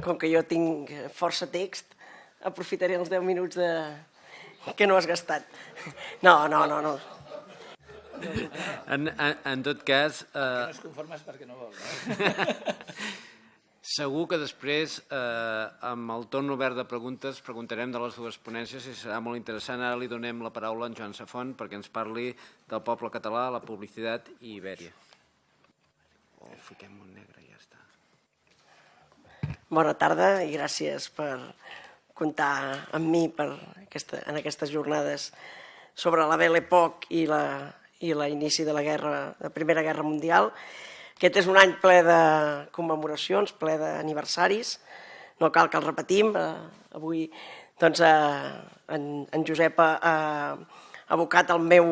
com que jo tinc força text, aprofitaré els 10 minuts que no has gastat. No. En tot cas... Que no es conformes perquè no vol, no? Segur que després, amb el torn obert de preguntes, preguntarem de les dues ponències i serà molt interessant. Ara li donem la paraula a en Joan Safont perquè ens parli del poble català, la publicitat i Ibèria. O fiquem un negre i ja està. Bona tarda i gràcies per comptar amb mi en aquestes jornades sobre la Belle Époque i l'inici de la Primera Guerra Mundial. Aquest és un any ple de commemoracions, ple d'aniversaris. No cal que el repetim. Avui en Josep ha abocat el meu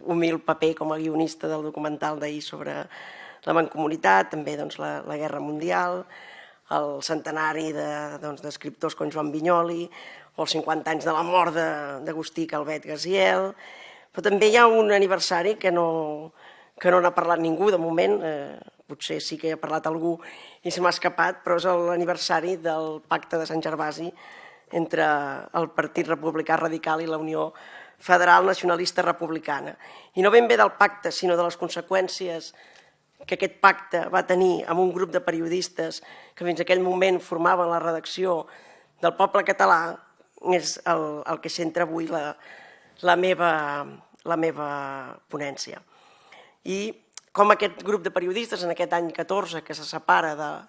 humil paper com a guionista del documental d'ahir sobre la Mancomunitat, també la Guerra Mundial, el centenari d'escriptors com Joan Vinyoli, o els 50 anys de la mort d'Agustí Calvet Gaziel. Però també hi ha un aniversari que no n'ha parlat ningú de moment, potser sí que hi ha parlat algú i se m'ha escapat, però és l'aniversari del pacte de Sant Gervasi entre el Partit Republicà Radical i la Unió Federal Nacionalista Republicana. I no ben bé del pacte, sinó de les conseqüències que aquest pacte va tenir amb un grup de periodistes que fins aquell moment formaven la redacció del Poble Català, és el que centra avui la meva ponència. I com aquest grup de periodistes en aquest any 14 que se separa del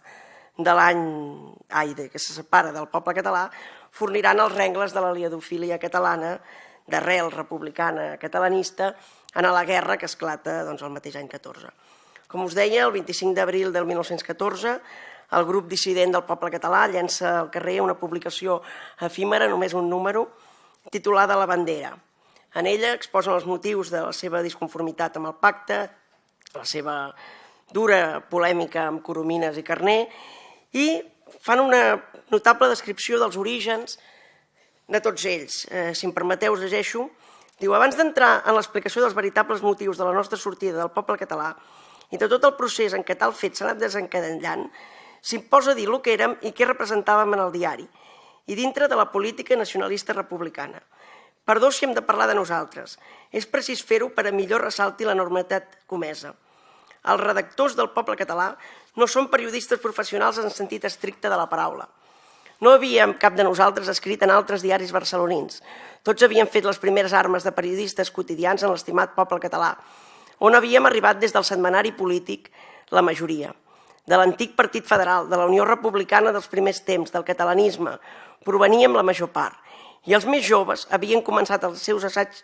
poble català forniran els rengles de la liadofília catalana d'arrel republicana catalanista en la guerra que esclata el mateix any 14. Com us deia, el 25 d'abril del 1914 el grup dissident del poble català llença al carrer una publicació efímera, només un número, titulada La Bandera. En ella exposen els motius de la seva disconformitat amb el pacte, la seva dura polèmica amb Coromines i Carner i fan una notable descripció dels orígens de tots ells. Si em permeteu, us llegeixo. Diu, abans d'entrar en l'explicació dels veritables motius de la nostra sortida del poble català i de tot el procés en què tal fet s'ha anat desencadellant, s'imposa dir el que érem i què representàvem en el diari i dintre de la política nacionalista republicana. Perdó si hem de parlar de nosaltres. És precís fer-ho per a millor ressalti la normativa comesa. Els redactors del poble català no són periodistes professionals en sentit estricte de la paraula. No havíem cap de nosaltres escrit en altres diaris barcelonins. Tots havíem fet les primeres armes de periodistes quotidians en l'estimat poble català, on havíem arribat des del setmanari polític la majoria. De l'antic Partit Federal, de la Unió Republicana dels primers temps, del catalanisme, proveníem la major part. I els més joves havien començat els seus assaigs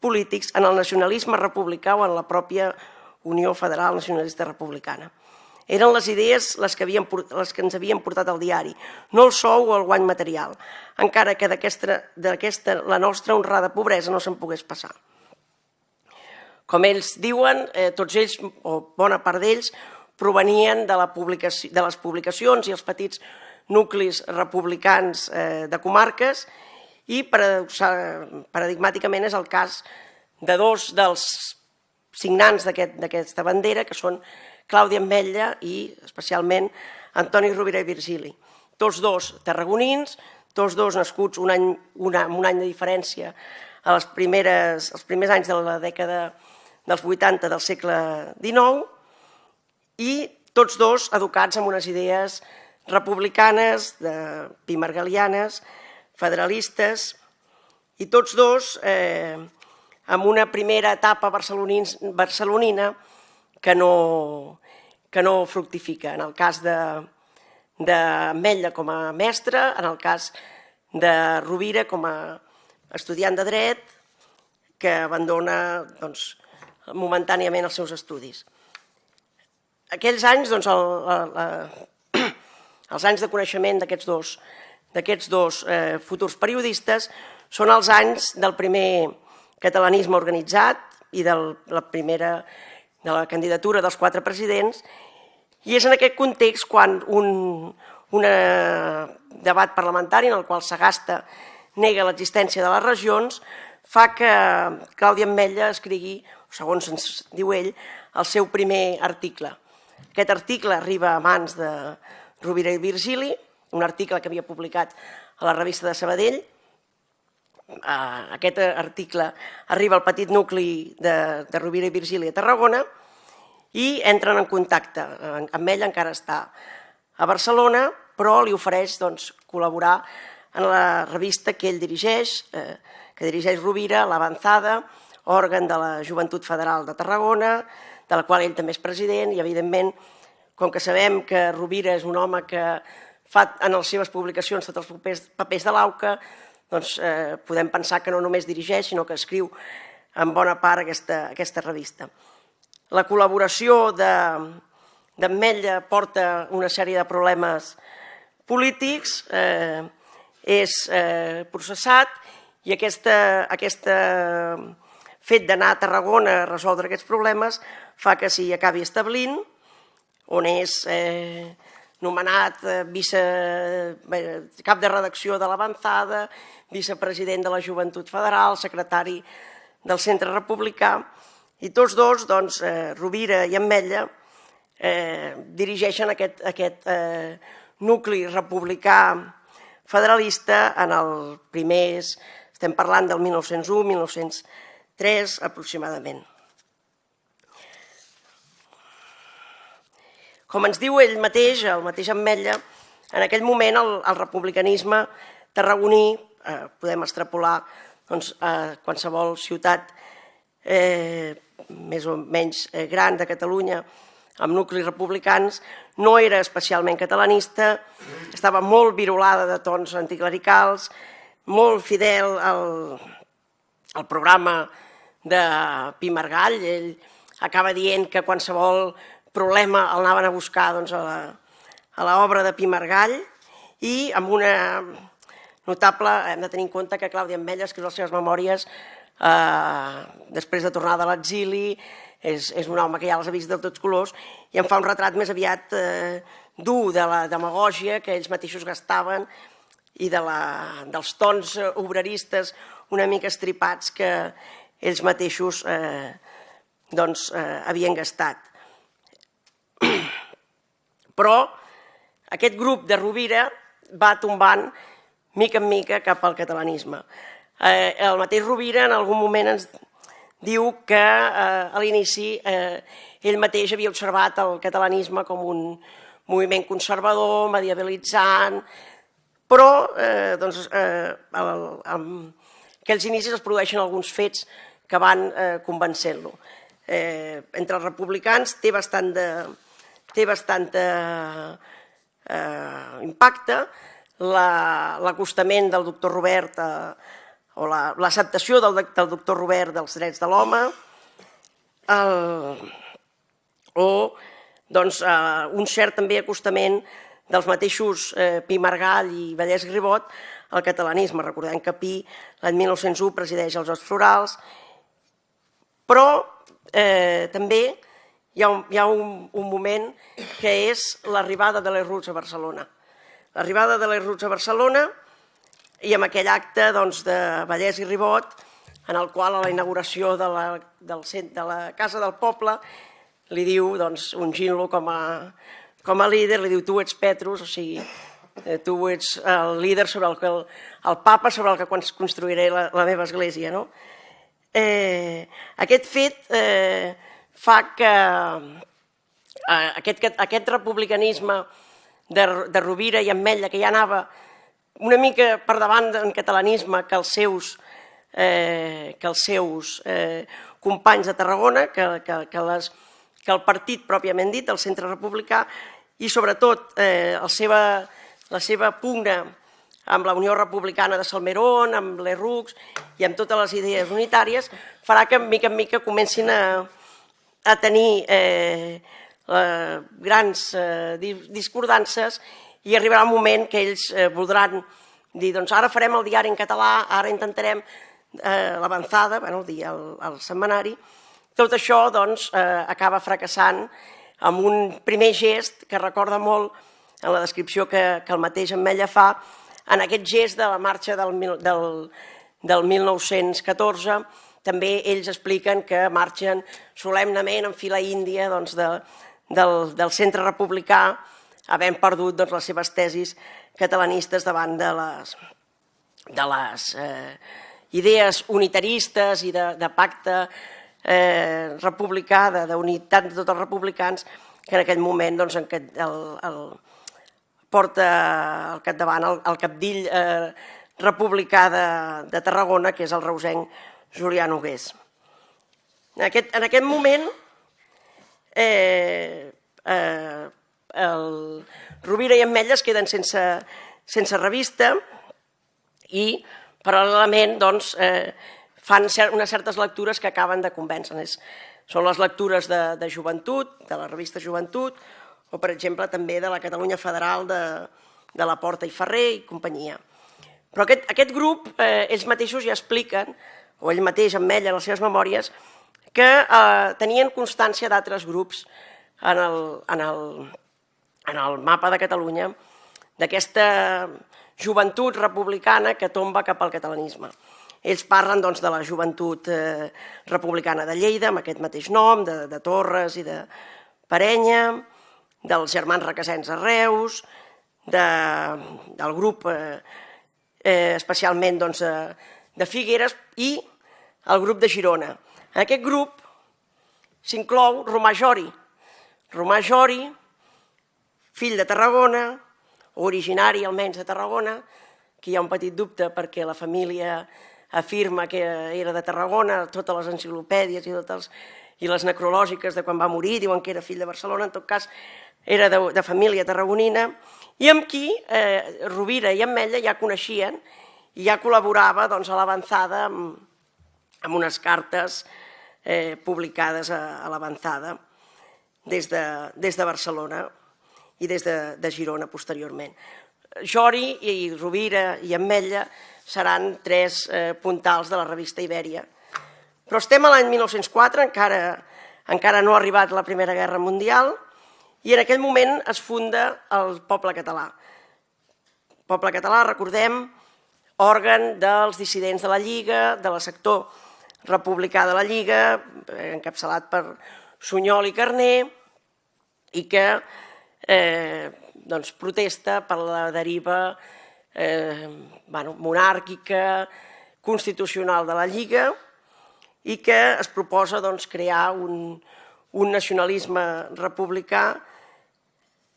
polítics en el nacionalisme republicà o en la pròpia Unió Federal Nacionalista Republicana. Eren les idees les que ens havien portat al diari, no el sou o el guany material, encara que d'aquesta la nostra honrada pobresa no se'n pogués passar. Com ells diuen, tots ells, o bona part d'ells, provenien de les publicacions i els petits nuclis republicans de comarques i paradigmàticament és el cas de dos dels signants d'aquesta bandera, que són Clàudia Ametlla i especialment Antoni Rovira i Virgili. Tots dos tarragonins, tots dos nascuts amb un any de diferència als primers anys de la dècada dels 80 del segle XIX i tots dos educats amb unes idees republicanes, pimargalianes, federalistes, i tots dos amb una primera etapa barcelonina que no fructifica. En el cas d'Ametlla com a mestre, en el cas de Rovira com a estudiant de dret, que abandona momentàniament els seus estudis. Aquells anys, els anys de coneixement d'aquests dos futurs periodistes són els anys del primer catalanisme organitzat i de la candidatura dels 4 presidents, i és en aquest context quan un debat parlamentari en el qual Sagasta nega l'existència de les regions fa que Clàudia Ametlla escrigui, segons ens diu ell, el seu primer article. Aquest article arriba a mans de Rovira i Virgili un article que havia publicat a la revista de Sabadell. Aquest article arriba al petit nucli de Rovira i Virgili a Tarragona i entren en contacte. Amb ell encara està a Barcelona, però li ofereix col·laborar en la revista que ell dirigeix, que dirigeix Rovira, l'Avanzada, òrgan de la Joventut Federal de Tarragona, de la qual ell també és president, i evidentment, com que sabem que Rovira és un home que fa en les seves publicacions tots els papers de l'AUCA, doncs podem pensar que no només dirigeix, sinó que escriu en bona part aquesta revista. La col·laboració d'Ametlla porta una sèrie de problemes polítics, és processat, i aquest fet d'anar a Tarragona a resoldre aquests problemes fa que s'hi acabi establint, on és nomenat cap de redacció de l'Avanzada, vicepresident de la Joventut Federal, secretari del Centre Republicà, i tots dos, Rovira i Ametlla, dirigeixen aquest nucli republicà federalista en el primer, estem parlant del 1901-1903 aproximadament. Com ens diu ell mateix, el mateix Ametlla, en aquell moment el republicanisme tarragoní, podem extrapolar a qualsevol ciutat més o menys gran de Catalunya, amb nuclis republicans, no era especialment catalanista, estava molt virolada de tons anticlericals, molt fidel al programa de Pi Margall. Ell acaba dient que qualsevol problema el anaven a buscar a l'obra de Pi Margall, i amb una notable, hem de tenir en compte que Claudi Ametlla escriu les seves memòries després de tornar de l'exili, és un home que ja les ha vist de tots colors, i en fa un retrat més aviat dur de la demagògia que ells mateixos gastaven i dels tons obreristes una mica estripats que ells mateixos havien gastat. Però aquest grup de Rovira va tombant mica en mica cap al catalanisme. El mateix Rovira en algun moment ens diu que a l'inici ell mateix havia observat el catalanisme com un moviment conservador, medievalitzant, però en aquells inicis es produeixen alguns fets que van convencent-lo. Entre els republicans té bastant impacte l'acostament del doctor Robert o l'acceptació del doctor Robert dels drets de l'home, o un cert també acostament dels mateixos Pi Margall i Vallès Ribot al catalanisme. Recordem que Pi l'any 1901 presideix els Jocs Florals, però també hi ha un moment que és l'arribada de les Roots a Barcelona. L'arribada de les Roots a Barcelona, i amb aquell acte de Vallès i Ribot, en el qual a la inauguració de la Casa del Poble li diu, ungint-lo com a líder, li diu: tu ets Petrus, o sigui, tu ets el líder sobre el papa sobre el que construiré la meva església. Aquest fet fa que aquest republicanisme de Rovira i Ametlla, que ja anava una mica per davant del catalanisme que els seus companys de Tarragona, que el partit pròpiament dit, el Centre Republicà, i sobretot la seva pugna amb la Unió Republicana de Salmerón, amb les RUCs i amb totes les idees unitàries, farà que mica en mica comencin a tenir grans discordances, i arribarà un moment que ells voldran dir: doncs ara farem el diari en català, ara intentarem l'Avanzada, el setmanari. Tot això acaba fracassant amb un primer gest que recorda molt, en la descripció que el mateix Ametlla fa, en aquest gest de la marxa del 1914. També ells expliquen que marxen solemnement en fila índia del Centre Republicà havent perdut les seves tesis catalanistes davant de les idees unitaristes i de pacte republicà, d'unitat de tots els republicans, que en aquell moment porta al capdavant el capdill republicà de Tarragona, que és el reusenc Julià Nogués. En aquest moment, Rovira i Ametlla es queden sense revista i, paral·lelament, fan unes certes lectures que acaben de convèncer. Són les lectures de Joventut, de la revista Joventut, o, per exemple, també de la Catalunya Federal de la Porta i Ferrer i companyia. Però aquest grup, ells mateixos ja expliquen, o ell mateix, Ametlla, en les seves memòries, que tenien constància d'altres grups en el mapa de Catalunya, d'aquesta joventut republicana que tomba cap al catalanisme. Ells parlen de la joventut republicana de Lleida, amb aquest mateix nom, de Torres i de Parenya, dels germans Requesens a Reus, del grup especialment de Figueres i el grup de Girona. En aquest grup s'inclou Romà Jori. Romà Jori, fill de Tarragona, originari almenys de Tarragona, que hi ha un petit dubte perquè la família afirma que era de Tarragona, totes les enciclopèdies i les necrològiques de quan va morir diuen que era fill de Barcelona, en tot cas era de família tarragonina, i amb qui Rovira i Ametlla ja coneixien i ja col·laborava a l'Avançada amb unes cartes publicades a l'Avançada des de Barcelona i des de Girona posteriorment. Jori i Rovira i Ametlla seran tres puntals de la revista Ibèria. Però estem a l'any 1904, encara no ha arribat la Primera Guerra Mundial, i en aquell moment es funda el Poble Català. Poble Català, recordem, òrgan dels dissidents de la Lliga, de la sector republicà de la Lliga, encapçalat per Sunyol i Carner, i que protesta per la deriva monàrquica, constitucional de la Lliga, i que es proposa crear un nacionalisme republicà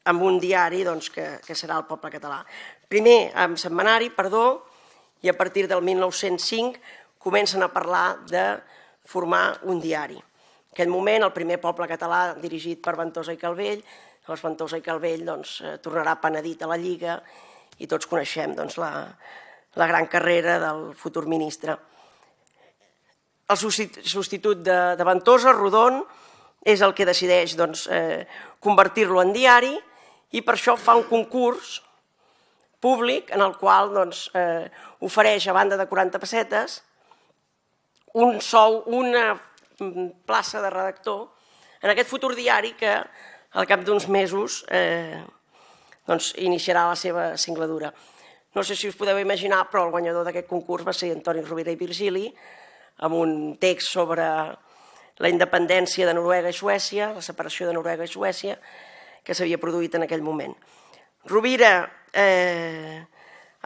amb un diari que serà el Poble Català. Primer amb setmanari, i a partir del 1905 comencen a parlar de formar un diari. En aquell moment, el primer Poble Català dirigit per Ventosa i Calvell, llavors Ventosa i Calvell tornarà penedit a la Lliga i tots coneixem la gran carrera del futur ministre. El substitut de Ventosa, Rodon, és el que decideix convertir-lo en diari i per això fa un concurs públic en el qual ofereix, a banda de 40 pessetes, un sou, una plaça de redactor en aquest futur diari que al cap d'uns mesos iniciarà la seva singladura. No sé si us podeu imaginar, però el guanyador d'aquest concurs va ser Antoni Rovira i Virgili, amb un text sobre la independència de Noruega i Suècia, la separació de Noruega i Suècia, que s'havia produït en aquell moment. Rovira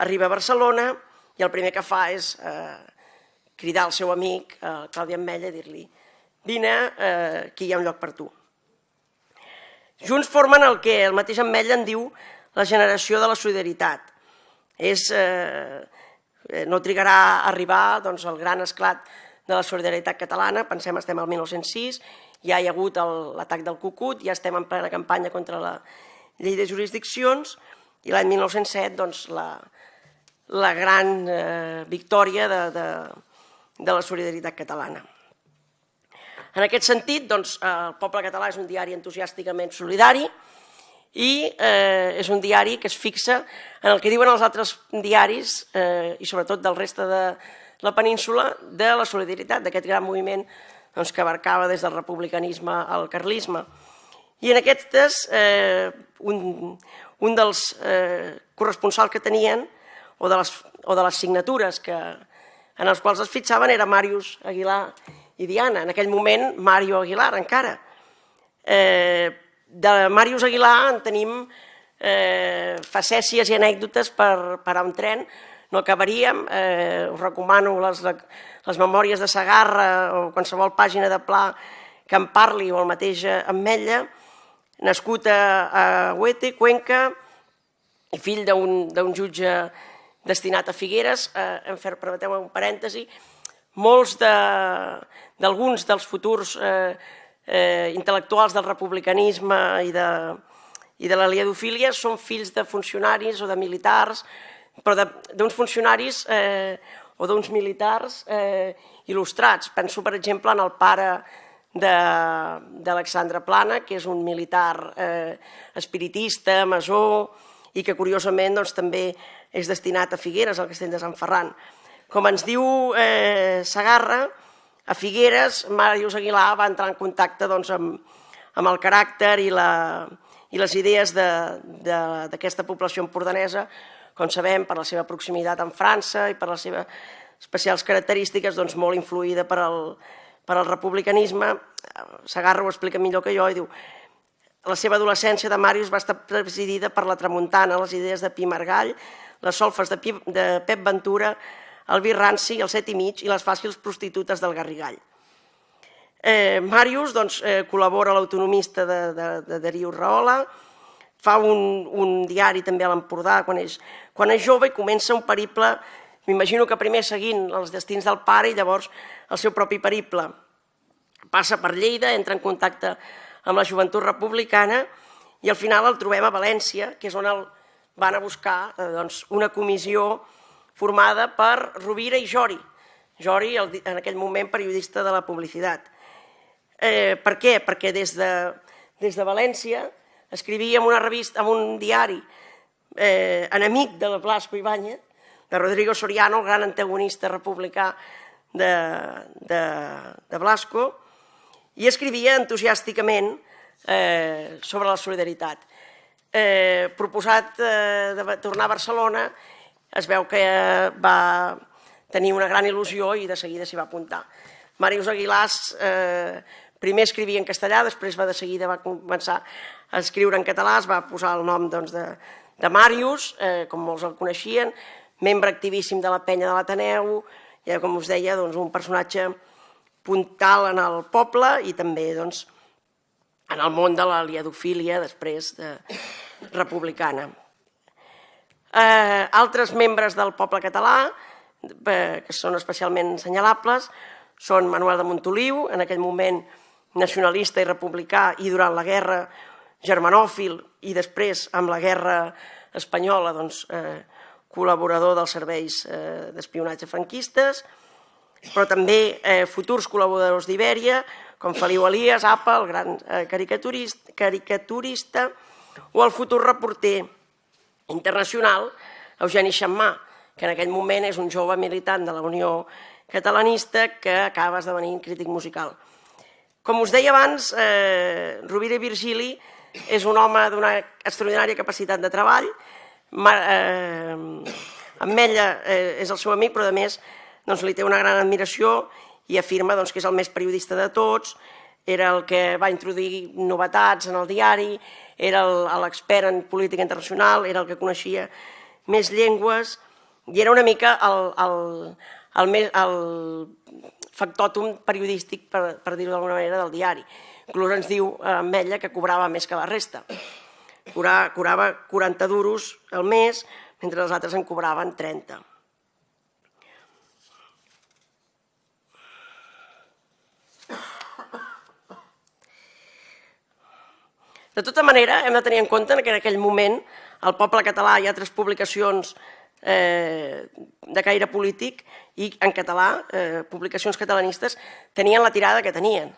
arriba a Barcelona i el primer que fa és cridar al seu amic, Claudi Ametlla, i dir-li: vine, que hi ha un lloc per tu. Junts formen el que el mateix Ametlla en diu la generació de la solidaritat. No trigarà a arribar el gran esclat de la solidaritat catalana, pensem, estem al 1906, ja hi ha hagut l'atac del Cucut, ja estem en plena campanya contra la llei de jurisdiccions, i l'any 1907 la gran victòria de la solidaritat catalana. En aquest sentit, el Poble Català és un diari entusiàsticament solidari i és un diari que es fixa en el que diuen els altres diaris i sobretot del reste de la península de la solidaritat, d'aquest gran moviment que abarcava des del republicanisme al carlisme. I en aquestes, un dels corresponsals que tenien, o de les signatures en els quals es fixaven, era Màrius Aguilar i Diana, en aquell moment Mario Aguilar encara. De Màrius Aguilar en tenim facècies i anècdotes per parar un tren, no acabaríem. Us recomano les memòries de Segarra o qualsevol pàgina de Pla que en parli, o el mateix Ametlla, nascut a Huete, Cuenca, i fill d'un jutge destinat a Figueres. Permeteu-me un parèntesi, d'alguns dels futurs intel·lectuals del republicanisme i de la liadofília són fills de funcionaris o de militars, però d'uns funcionaris o d'uns militars il·lustrats. Penso, per exemple, en el pare d'Alexandre Plana, que és un militar espiritista, masó, i que curiosament també és destinat a Figueres, al castell de Sant Ferran. Com ens diu Segarra, a Figueres Màrius Aguilar va entrar en contacte amb el caràcter i les idees d'aquesta població empordanesa, com sabem, per la seva proximitat amb França i per les seves especials característiques, molt influïda per al republicanisme. Segarra ho explica millor que jo i diu: la seva adolescència de Màrius va estar presidida per la tramuntana, les idees de Pi Margall, les solfes de Pep Ventura, el vi ranci, el set i mig i les fàcils prostitutes del Garrigall. Màrius col·labora a l'Autonomista de Darío Rahola, fa un diari també a l'Empordà quan és jove i comença un periple, m'imagino que primer seguint els destins del pare i llavors el seu propi periple. Passa per Lleida, entra en contacte amb la joventut republicana i al final el trobem a València, que és on el van a buscar una comissió formada per Rovira i Jori. Jori, en aquell moment, periodista de la publicitat. Per què? Perquè des de València escrivia en una revista, en un diari enemic de Blasco Ibáñez, de Rodrigo Soriano, el gran antagonista republicà de Blasco, i escrivia entusiàsticament sobre la solidaritat. Proposat de tornar a Barcelona, es veu que va tenir una gran il·lusió i de seguida s'hi va apuntar. Màrius Aguilar primer escrivia en castellà, després de seguida va començar a escriure en català, es va posar el nom de Màrius, com molts el coneixien, membre activíssim de la penya de l'Ateneu, ja com us deia, un personatge puntal en el poble i també en el món de la liadofília després republicana. Altres membres del poble català, que són especialment assenyalables, són Manuel de Montoliu, en aquell moment nacionalista i republicà i durant la guerra germanòfil i després amb la guerra espanyola col·laborador dels serveis d'espionatge franquistes, però també futurs col·laboradors d'Ibèria, com Feliu Elias, Apa, el gran caricaturista, o el futur reporter internacional Eugeni Xammà, que en aquell moment és un jove militant de la Unió Catalanista que acaba esdevenint crític musical. Com us deia abans, Rovira i Virgili és un home d'una extraordinària capacitat de treball. Ametlla és el seu amic, però a més li té una gran admiració i afirma que és el més periodista de tots, era el que va introduir novetats en el diari, era l'expert en política internacional, era el que coneixia més llengües i era una mica el factòtum periodístic, per dir-ho d'alguna manera, del diari. Inclús ens diu Ametlla que cobrava més que la resta. Cobrava 40 duros al mes, mentre els altres en cobraven 30. De tota manera, hem de tenir en compte que en aquell moment el poble català i altres publicacions de caire polític i en català, publicacions catalanistes, tenien la tirada que tenien.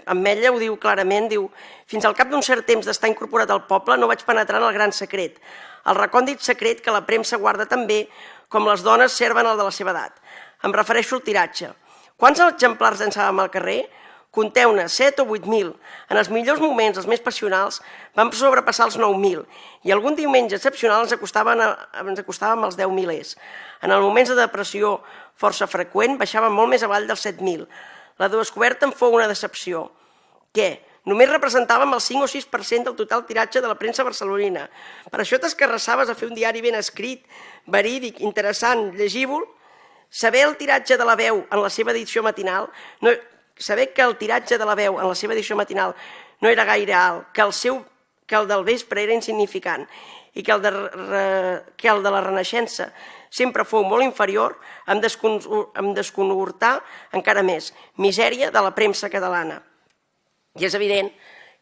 Ametlla ho diu clarament, diu: fins al cap d'un cert temps d'estar incorporat al poble no vaig penetrar en el gran secret, el recòndit secret que la premsa guarda tan bé com les dones serven el de la seva edat. Em refereixo al tiratge. Quants exemplars llançàvem al carrer? Compteu-ne 7 o 8.000. En els millors moments, els més passionals, vam sobrepassar els 9.000 i algun diumenge excepcional ens acostàvem als 10 milers. En els moments de depressió força freqüent baixàvem molt més avall dels 7.000. La descoberta em fou una decepció. Què? Només representàvem el 5 o 6% del total tiratge de la premsa barcelonina. Per això t'escarrassaves a fer un diari ben escrit, verídic, interessant, llegíbol. Saber el tiratge de La Veu en la seva edició matinal, saber que el tiratge de La Veu en la seva edició matinal no era gaire alt, que el del vespre era insignificant i que el de la Renaixença sempre fou molt inferior, em desconhortar encara més. Misèria de la premsa catalana. I és evident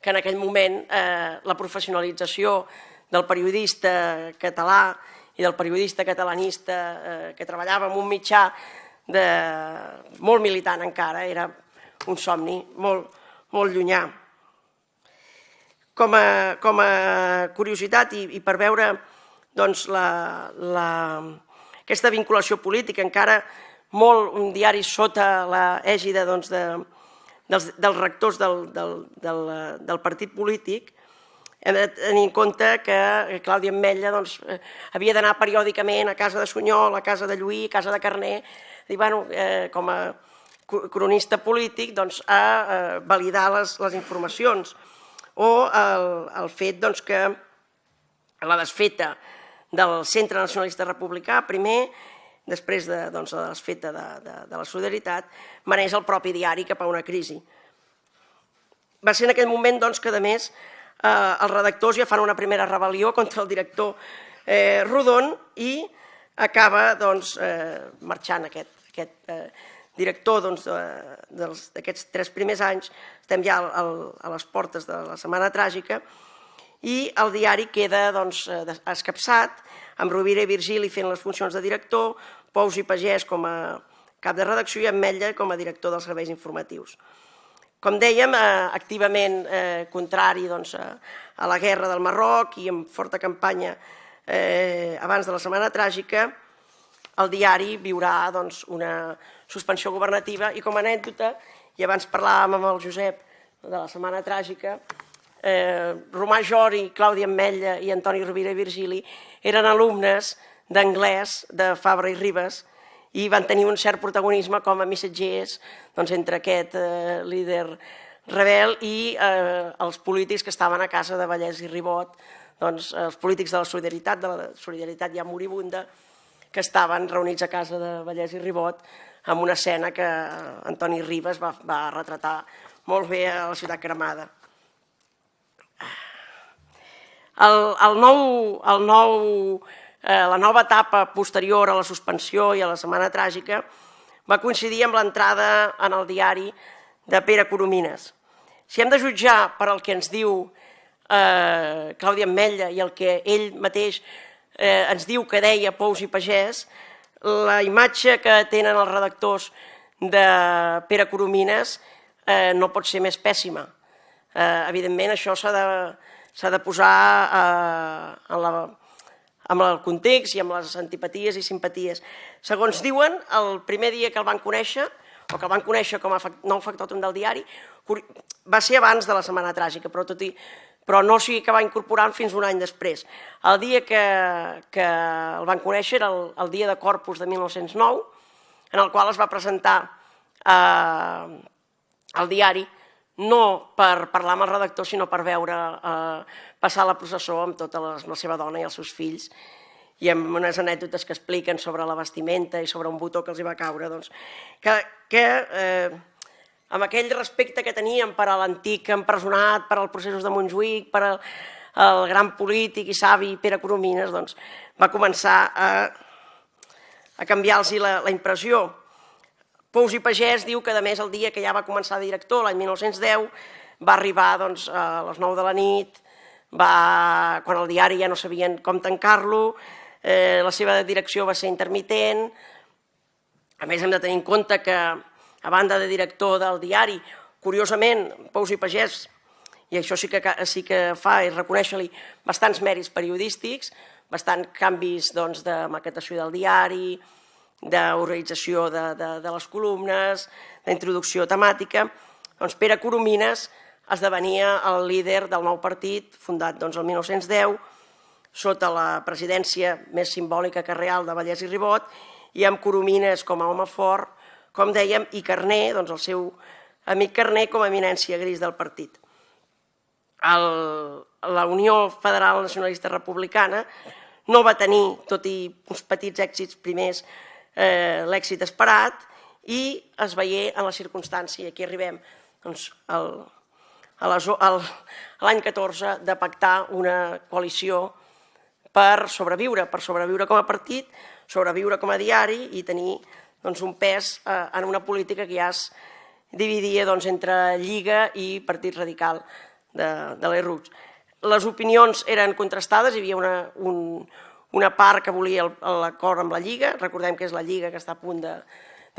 que en aquell moment la professionalització del periodista català i del periodista catalanista que treballava en un mitjà molt militant encara, era un somni molt llunyà. Com a curiositat i per veure aquesta vinculació política, encara molt un diari sota l'ègida dels rectors del partit polític, hem de tenir en compte que Clàudia Ametlla havia d'anar periòdicament a casa de Sunyol, a casa de Lluí, a casa de Carner, com a cronista polític, a validar les informacions. O el fet que la desfeta del Centre Nacionalista Republicà, primer, després de la desfeta de la Solidaritat, maneix el propi diari cap a una crisi. Va ser en aquell moment que, a més, els redactors ja fan una primera rebel·lió contra el director Rodon i acaba marxant aquest director d'aquests 3 primers anys. Estem ja a les portes de la Setmana Tràgica i el diari queda escapçat, amb Rovira i Virgili fent les funcions de director, Pous i Pagès com a cap de redacció i Ametlla com a director dels serveis informatius. Com dèiem, activament contrari a la guerra del Marroc i amb forta campanya abans de la Setmana Tràgica, el diari viurà una suspensió governativa i com a anècdota, i abans parlàvem amb el Josep de la Setmana Tràgica, Romà Jori, Clàudia Ametlla i Antoni Rovira i Virgili eren alumnes d'anglès de Fabra i Ribes i van tenir un cert protagonisme com a missatgers entre aquest líder rebel i els polítics que estaven a casa de Vallès i Ribot, els polítics de la Solidaritat ja moribunda, que estaven reunits a casa de Vallès i Ribot amb una escena que Antoni Ribes va retratar molt bé a la ciutat cremada. La nova etapa posterior a la suspensió i a la Setmana Tràgica va coincidir amb l'entrada en el diari de Pere Coromines. Si hem de jutjar per el que ens diu Clàudia Ametlla i el que ell mateix ens diu que deia Pous i Pagès, la imatge que tenen els redactors de Pere Coromines no pot ser més pèssima. Evidentment, això s'ha de posar amb el context i amb les antipaties i simpaties. Segons diuen, el primer dia que el van conèixer, o que el van conèixer com a nou factòtum del diari, va ser abans de la Setmana Tràgica, però no sigui que va incorporar fins un any després. El dia que el van conèixer era el dia de Corpus de 1909, en el qual es va presentar al diari, no per parlar amb el redactor, sinó per veure passar la processó amb tota la seva dona i els seus fills, i amb unes anècdotes que expliquen sobre la vestimenta i sobre un botó que els hi va caure, que amb aquell respecte que teníem per a l'antic empresonat, per als processos de Montjuïc, per al gran polític i savi Pere Coromines, va començar a canviar-los la impressió. Pous i Pagès diu que, a més, el dia que ja va començar de director, l'any 1910, va arribar a les 9 de la nit, quan el diari ja no sabien com tancar-lo, la seva direcció va ser intermitent. A més, hem de tenir en compte que, a banda de director del diari, curiosament, Pous i Pagès, i això sí que fa és reconèixer-li bastants mèrits periodístics, bastants canvis de maquetació del diari, d'organització de les columnes, d'introducció temàtica. Pere Coromines esdevenia el líder del nou partit, fundat el 1910, sota la presidència més simbòlica que real de Vallès i Ribot, i amb Coromines com a home fort, com dèiem, i Carner, el seu amic Carner, com a eminència gris del partit. la Unió Federal Nacionalista Republicana no va tenir, tot i uns petits èxits primers, l'èxit esperat i es veié en la circumstància, aquí arribem l'any 14, de pactar una coalició per sobreviure com a partit, sobreviure com a diari i tenir un pes en una política que ja es dividia entre Lliga i Partit Radical de les RUC. Les opinions eren contrastades, hi havia una part que volia l'acord amb la Lliga, recordem que és la Lliga que està a punt de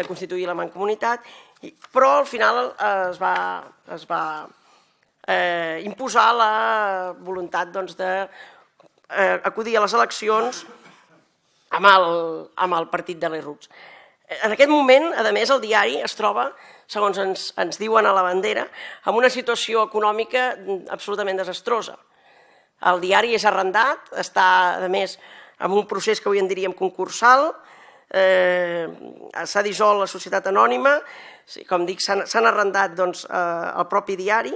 constituir la Mancomunitat, però al final es va imposar la voluntat d'acudir a les eleccions amb el partit de les RUC. En aquest moment, a més, el diari es troba, segons ens diuen a la bandera, en una situació econòmica absolutament desastrosa. El diari és arrendat, està, a més, en un procés que avui en diríem concursal, s'ha dissolt la societat anònima, com dic, s'han arrendat el propi diari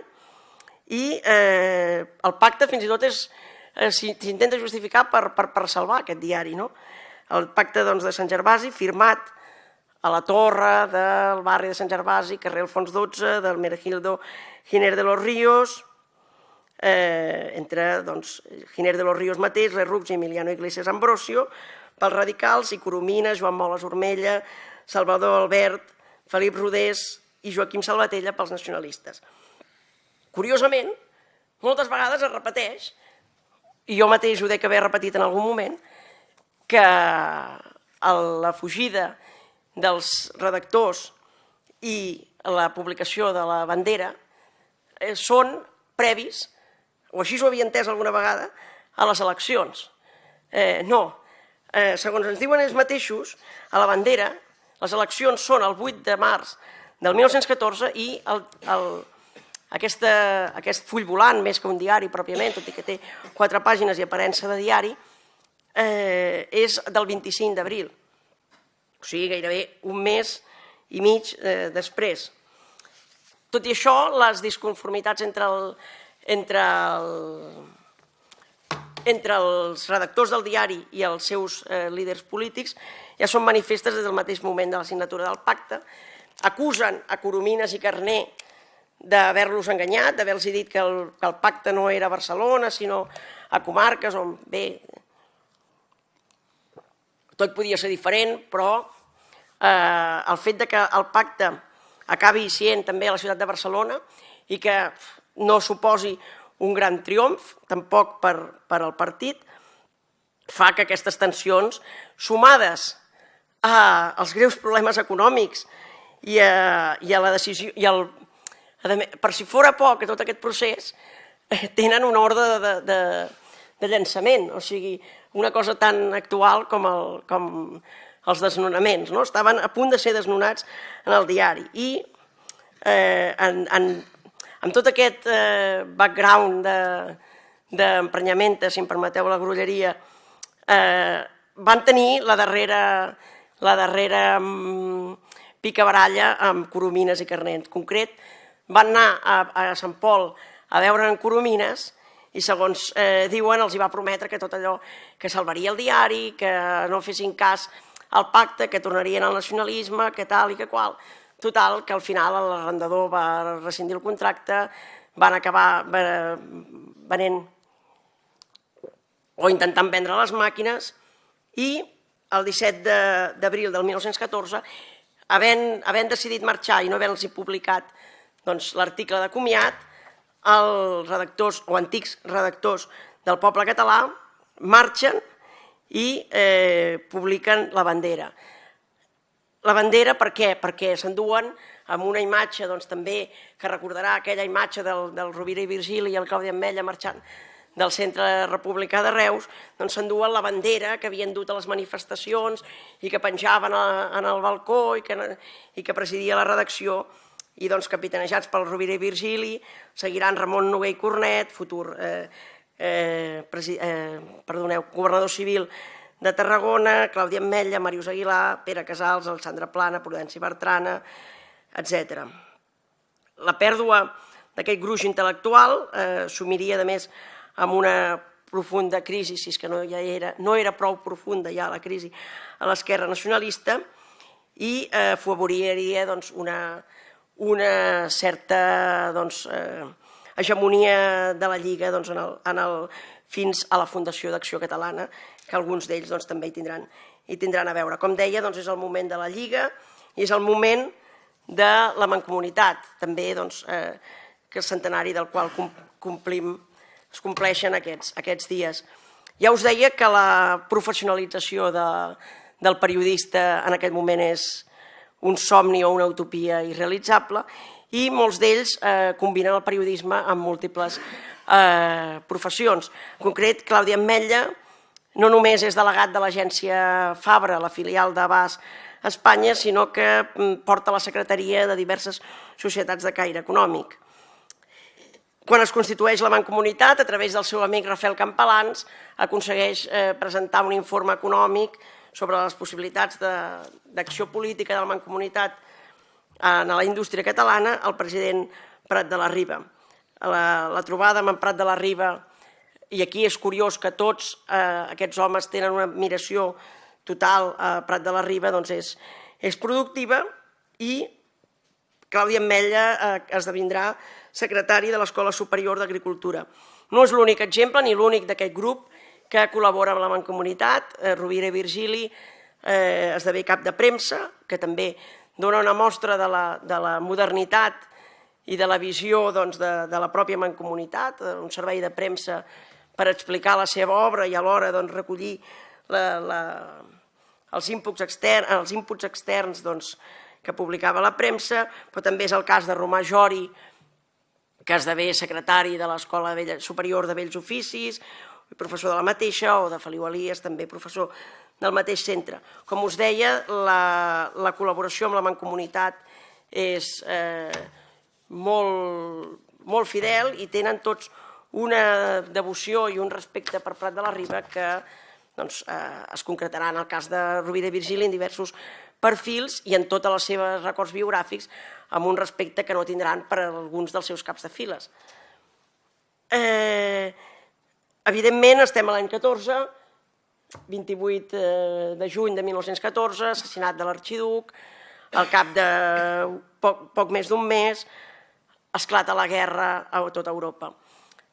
i el pacte fins i tot s'intenta justificar per salvar aquest diari. El pacte de Sant Gervasi, firmat a la torre del barri de Sant Gervasi, carrer Alfons XII, del Meregildo Giner de los Ríos, entre Giner de los Ríos mateix, les RUC i Emiliano Iglesias Ambrosio, pels radicals, i Coromines, Joan Moles Ormella, Salvador Albert, Felip Rodés i Joaquim Salvatella pels nacionalistes. Curiosament, moltes vegades es repeteix, i jo mateix ho dec haver repetit en algun moment, que la fugida dels redactors i la publicació de la bandera són previs, o així ho havia entès alguna vegada, a les eleccions. No, segons ens diuen ells mateixos, a la bandera les eleccions són el 8 de març del 1914 i aquest full volant, més que un diari pròpiament, tot i que té 4 pàgines i aparença de diari, és del 25 d'abril. O sigui, gairebé un mes i mig després. Tot i això, les disconformitats entre els redactors del diari i els seus líders polítics ja són manifestes des del mateix moment de la signatura del pacte. Acusen a Coromines i Carner d'haver-los enganyat, d'haver-los dit que el pacte no era a Barcelona, sinó a comarques on, bé, tot podia ser diferent, però el fet que el pacte acabi sent també a la ciutat de Barcelona i que no suposi un gran triomf, tampoc per al partit, fa que aquestes tensions, sumades als greus problemes econòmics i a la decisió, per si fora poc, tot aquest procés, tenen una ordre de llançament, o sigui, una cosa tan actual com els desnonaments. Estaven a punt de ser desnonats en el diari. I amb tot aquest background d'emprenyament, si em permeteu la grolleria, van tenir la darrera picabaralla amb Coromines i Carner. En concret, van anar a Sant Pol a veure en Coromines i, segons diuen, els va prometre que tot allò, que salvaria el diari, que no fessin cas al pacte, que tornarien al nacionalisme, que tal i que qual. Total, que al final l'arrendador va rescindir el contracte, van acabar venent o intentant vendre les màquines i el 17 d'abril del 1914, havent decidit marxar i no haver-los publicat l'article de comiat, els redactors o antics redactors del Poble Català marxen i publiquen la bandera. La bandera per què? Perquè s'enduen amb una imatge també que recordarà aquella imatge del Rovira i Virgili i el Claudi Ametlla marxant del centre republicà de Reus, s'enduen la bandera que havien dut a les manifestacions i que penjaven en el balcó i que presidia la redacció, i capitanejats pel Rovira i Virgili seguiran Ramon Noguer i Cornet, futur governador civil de Tarragona, Claudi Ametlla, Màrius Aguilar, Pere Casals, Alexandre Plana, Prudenci Bertrana, etc. La pèrdua d'aquest gruix intel·lectual, sumiria, a més, amb una profunda crisi, si és que no era prou profunda ja la crisi a l'esquerra nacionalista, i favoriria una certa hegemonia de la Lliga fins a la Fundació d'Acció Catalana, que alguns d'ells també hi tindran a veure. Com deia, és el moment de la Lliga i és el moment de la Mancomunitat, també que el centenari del qual es compleixen aquests dies. Ja us deia que la professionalització del periodista en aquest moment és un somni o una utopia irrealitzable i molts d'ells combinen el periodisme amb múltiples professions. En concret, Clàudia Ametlla no només és delegat de l'agència Fabra, la filial d'Abas a Espanya, sinó que porta la secretaria de diverses societats de caire econòmic. Quan es constitueix la Mancomunitat, a través del seu amic Rafael Campalans, aconsegueix presentar un informe econòmic sobre les possibilitats d'acció política de la Mancomunitat en la indústria catalana al president Prat de la Riba. La trobada amb en Prat de la Riba, i aquí és curiós que tots aquests homes tenen una admiració total a Prat de la Riba, és productiva i Clàudia Ametlla esdevindrà secretari de l'Escola Superior d'Agricultura. No és l'únic exemple ni l'únic d'aquest grup que col·labora amb la Mancomunitat. Rovira i Virgili esdevé cap de premsa, que també dona una mostra de la modernitat i de la visió de la pròpia Mancomunitat, un servei de premsa per explicar la seva obra i alhora recollir els inputs externs que publicava la premsa, però també és el cas de Romà Jori, que esdevé secretari de l'Escola Superior de Bells Oficis, professor de la mateixa, o de Feliu Elias, també professor del mateix centre. Com us deia, la col·laboració amb la Mancomunitat és molt fidel i tenen tots una devoció i un respecte per Prat de la Riba que es concretarà en el cas de Rovira i Virgili en diversos perfils i en tots els seus records biogràfics amb un respecte que no tindran per alguns dels seus caps de files. Evidentment, estem a l'any 14, 28 de juny de 1914, assassinat de l'arxiduc, al cap de poc més d'un mes esclata la guerra a tota Europa.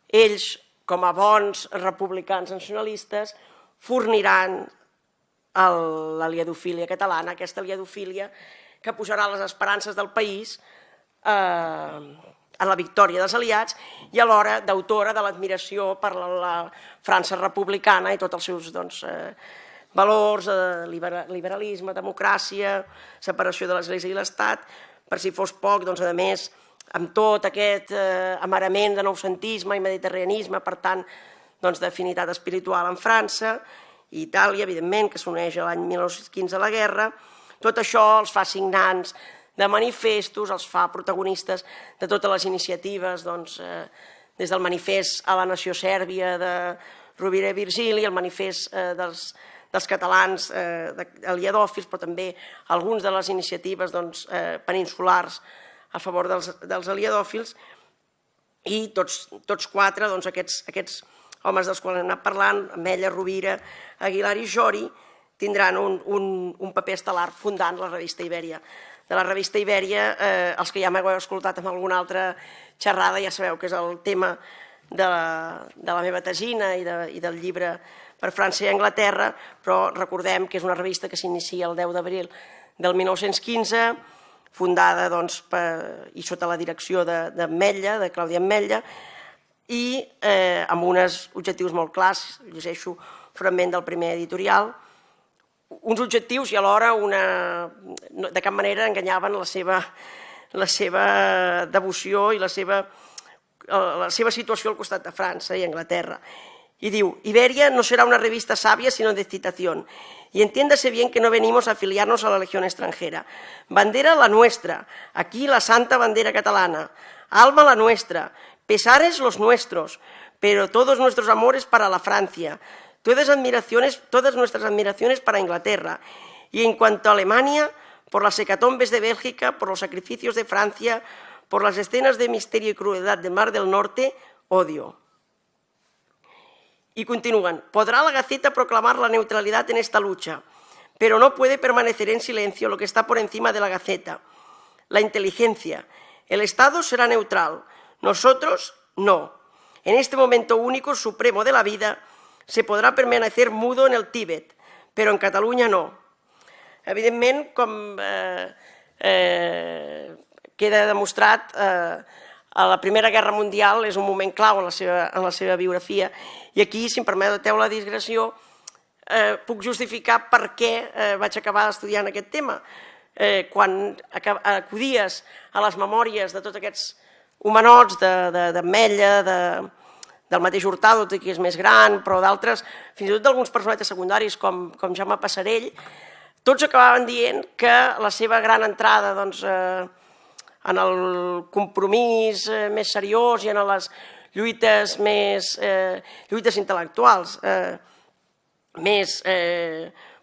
Ells, com a bons republicans nacionalistes, forniran l'aliadofília catalana, aquesta aliadofília que posarà les esperances del país a la victòria dels aliats i alhora d'autora de l'admiració per la França republicana i tots els seus valors, liberalisme, democràcia, separació de l'Església i l'Estat. Per si fos poc, a més, amb tot aquest amarament de noucentisme i mediterranisme, per tant, d'afinitat espiritual amb França i Itàlia, evidentment, que s'uneix a l'any 1915 a la guerra, tot això els fa signants de manifestos, els fa protagonistes de totes les iniciatives, des del manifest a la nació sèrbia de Rovira i Virgili, el manifest dels catalans aliadòfils, però també algunes de les iniciatives peninsulars a favor dels aliadòfils, i tots quatre, aquests homes dels quals hem anat parlant, Ametlla, Rovira, Aguilar i Jori, tindran un paper estel·lar fundant la revista Ibèria. De la revista Ibèria, els que ja m'heu escoltat en alguna altra xerrada ja sabeu que és el tema de la meva tesina i del llibre per França i Anglaterra, però recordem que és una revista que s'inicia el 10 d'abril del 1915, fundada i sota la direcció d'Ametlla, de Clàudia Ametlla, i amb uns objectius molt clars, llegeixo un fragment del primer editorial, uns objectius i alhora de cap manera enganyaven la seva devoció i la seva situació al costat de França i Anglaterra. Y diu, Iberia no será una revista sabia, sino de excitación. Y entiéndase bien que no venimos a afiliarnos a la Legión extranjera. Bandera la nuestra, aquí la santa bandera catalana. Alma la nuestra, pesares los nuestros, pero todos nuestros amores para la Francia. Todas nuestras admiraciones para Inglaterra. Y en cuanto a Alemania, por las hecatombes de Bélgica, por los sacrificios de Francia, Por las escenas de misterio y crueldad del Mar del Norte, odio. Y continúan. Podrá la Gaceta proclamar la neutralidad en esta lucha, pero no puede permanecer en silencio lo que está por encima de la Gaceta. La inteligencia. El Estado será neutral, nosotros no. En este momento único, supremo de la vida, se podrà permanecer mudo en el Tíbet, però en Catalunya no. Evidentment, com queda demostrat, a la Primera Guerra Mundial és un moment clau en la seva biografia i aquí, si em permeteu la digressió, puc justificar per què vaig acabar estudiant aquest tema. Quan acudies a les memòries de tots aquests homenots, d'Ametlla, del mateix Hurtado, que és més gran, però d'altres, fins i tot d'alguns personatges secundaris com Jaume Passarell, tots acabaven dient que la seva gran entrada en el compromís més seriós i en les lluites intel·lectuals més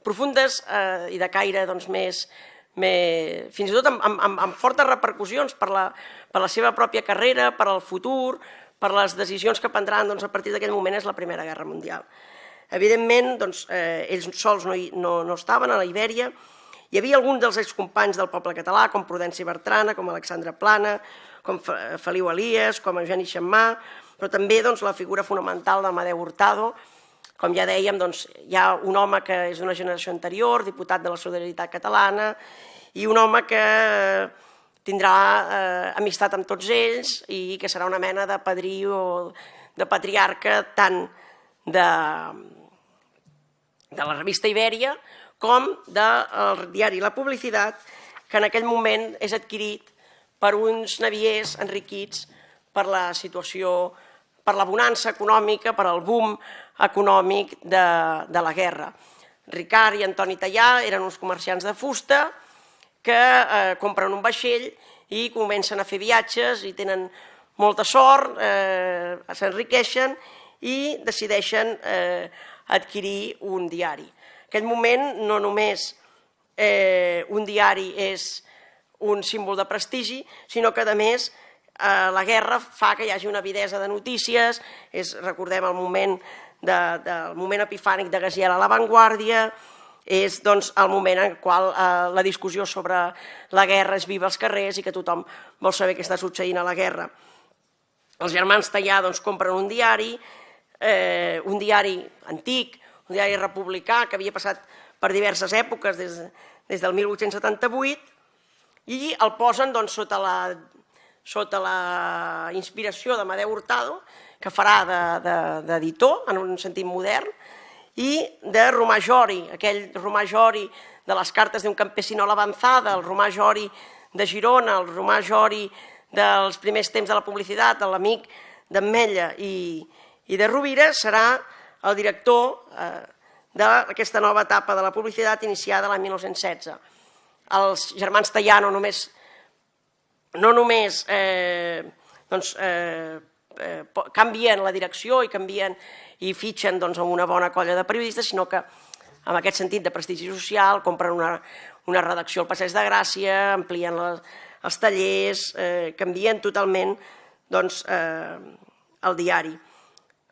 profundes i de caire més, fins i tot amb fortes repercussions per la seva pròpia carrera, per al futur, per les decisions que prendran a partir d'aquell moment, és la Primera Guerra Mundial. Evidentment, ells sols no estaven a la Ibèria. Hi havia alguns dels excompanys del poble català, com Prudenci Bertrana, com Alexandre Plana, com Feliu Elias, com Eugeni Xammà, però també la figura fonamental d'Amadeu Hurtado. Com ja dèiem, hi ha un home que és d'una generació anterior, diputat de la Solidaritat Catalana, i un home que tindrà amistat amb tots ells i que serà una mena de padrí o de patriarca tant de la revista Ibèria com del diari La Publicitat, que en aquell moment és adquirit per uns naviers enriquits per la situació, per la bonança econòmica, per al boom econòmic de la guerra. Ricard i Antoni Tallà eren uns comerciants de fusta que compren un vaixell i comencen a fer viatges i tenen molta sort, s'enriqueixen i decideixen adquirir un diari. En aquell moment no només un diari és un símbol de prestigi, sinó que a més la guerra fa que hi hagi una avidesa de notícies, recordem el moment epifànic de Gaziel a La Vanguardia, és el moment en què la discussió sobre la guerra és viva als carrers i que tothom vol saber què està succeint a la guerra. Els germans Tallà compren un diari antic, un diari republicà que havia passat per diverses èpoques des del 1878 i el posen sota la inspiració d'Amadeu Hurtado, que farà d'editor en un sentit modern, i de Romà Jori, aquell Romà Jori de les cartes d'un campesino a l'avanzada, el Romà Jori de Girona, el Romà Jori dels primers temps de la publicitat, l'amic d'Ametlla i de Rovira, serà el director d'aquesta nova etapa de la publicitat iniciada l'any 1916. Els germans Tallà no només canvien la direcció i canvien i fitxen una bona colla de periodistes, sinó que en aquest sentit de prestigi social compren una redacció al Passeig de Gràcia, amplien els tallers, canvien totalment el diari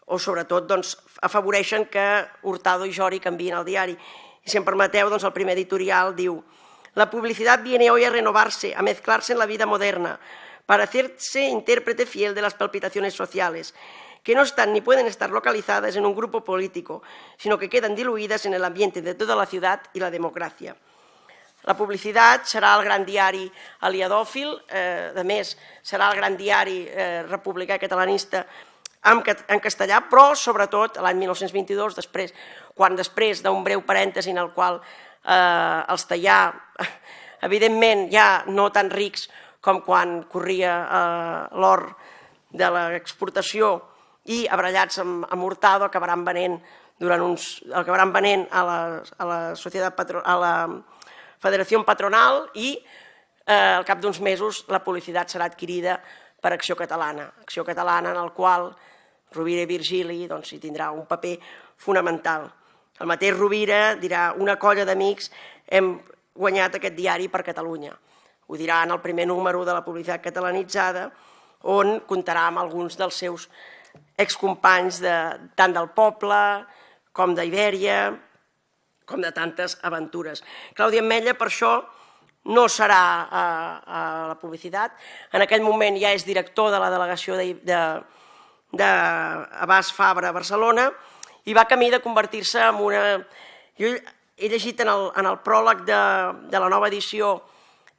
o sobretot afavoreixen que Hurtado i Jori canvien el diari. I si em permeteu, el primer editorial diu: la publicidad viene hoy a renovarse, a mezclarse en la vida moderna, para hacerse intérprete fiel de las palpitaciones sociales, que no están ni pueden estar localizadas en un grupo político, sino que quedan diluidas en el ambiente de toda la ciudad y la democracia. La publicitat serà el gran diari aliadòfil, a més, serà el gran diari republicà i catalanista en castellà, però sobretot l'any 1922, quan després d'un breu parèntesi en el qual els Tallà, evidentment ja no tan rics com quan corria l'or de l'exportació i abrellats amb Hurtado, acabaran venent a la Federació Patronal i al cap d'uns mesos la publicitat serà adquirida per Acció Catalana, en el qual Rovira i Virgili hi tindrà un paper fonamental. El mateix Rovira dirà: una colla d'amics hem guanyat aquest diari per Catalunya. ho dirà en el primer número de la publicitat catalanitzada, on comptarà amb alguns dels seus excompanys tant del poble com d'Ibèria, com de tantes aventures. Clàudia Ametlla, per això, no serà a la publicitat. En aquell moment ja és director de la delegació d'Abast Fabra a Barcelona i va camí de convertir-se en una... Jo he llegit en el pròleg de la nova edició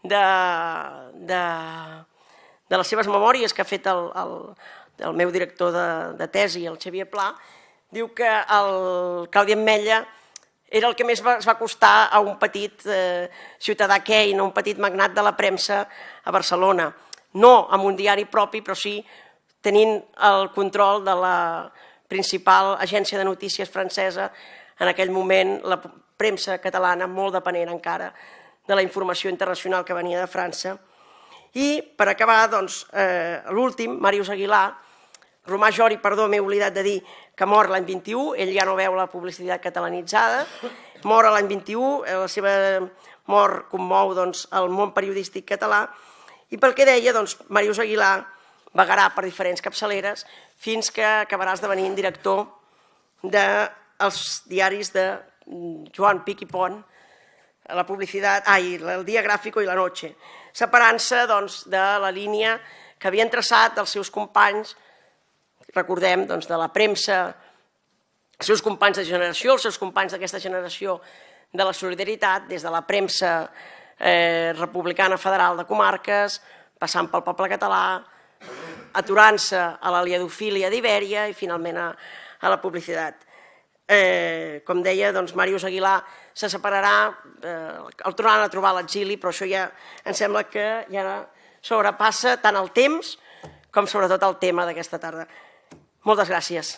de les seves memòries que ha fet el meu director de tesi, el Xavier Pla, diu que el Clàudia Ametlla era el que més es va costar a un petit ciutadà quein, a un petit magnat de la premsa a Barcelona. No amb un diari propi, però sí tenint el control de la principal agència de notícies francesa, en aquell moment la premsa catalana, molt depenent encara de la informació internacional que venia de França. I, per acabar, l'últim, Màrius Aguilar, Romà Jori, perdó, m'he oblidat de dir que mor l'any 21, ell ja no veu la publicitat catalanitzada, mor l'any 21, la seva mort commou el món periodístic català, i pel que deia, Màrius Aguilar vagarà per diferents capçaleres fins que acabarà esdevenint director dels diaris de Joan Pich i Pont, la publicitat, el Día Gráfico i La Noche, separant-se de la línia que havien traçat els seus companys, recordem, de la premsa, els seus companys de generació, els seus companys d'aquesta generació de la solidaritat, des de la premsa republicana federal de comarques, passant pel poble català, aturant-se a l'aliadofília d'Ibèria i finalment a la publicitat. Com deia, Màrius Aguilar se separarà, el tornaran a trobar a l'exili, però això ja em sembla que ja sobrepassa tant el temps com sobretot el tema d'aquesta tarda. Moltes gràcies.